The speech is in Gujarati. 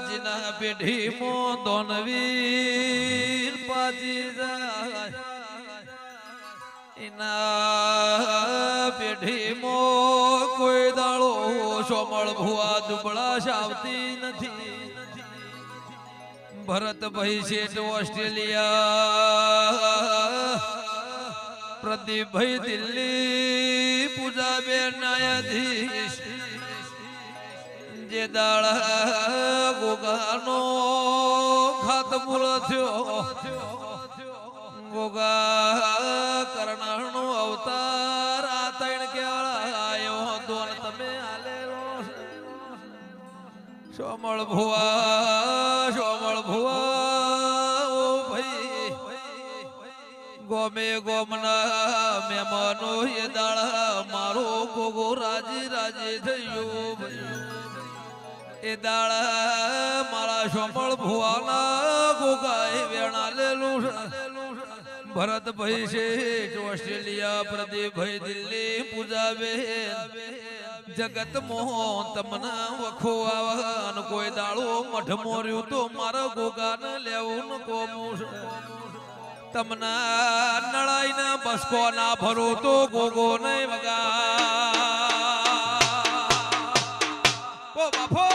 જીના પેઢી મો દોનવીર પાજી જાય એના પેઢી મો કોઈ દાળો સોમળ ભુવા દુબળા આવતી નથી ભરતભાઈ શેઠ ઓસ્ટ્રેલિયા પ્રદીપભાઈ દિલ્હી પૂજાબેન ન્યાયાધીશ જે દાડા ગોગાનો ખાતમુલ થયો ગોગા કરણાનો અવતાર આ તૈણ કેળા આયો દોન તમે આલેલો સોમળ ભુવા ઓ ભાઈ ગોમે ગોમના મહેમાનો એ દાડા મારો ગોગો રાજી થયો એ દાડા મારા સોમળ ભુવાના ગોગાએ વેણા લેલું ભરતભાઈ શેઠ ઓસ્ટ્રેલિયા પ્રદીપભાઈ દિલ્હી પૂજાબેન જગત મોહન તમને વખો આવન કોઈ દાડો મઠ મોર્યું તો મારા ગોગાને લેવું કોમું તમને નળાઈ ના બસકો ના ભરો તો ગોગો નહીં વગા ઓ બાપો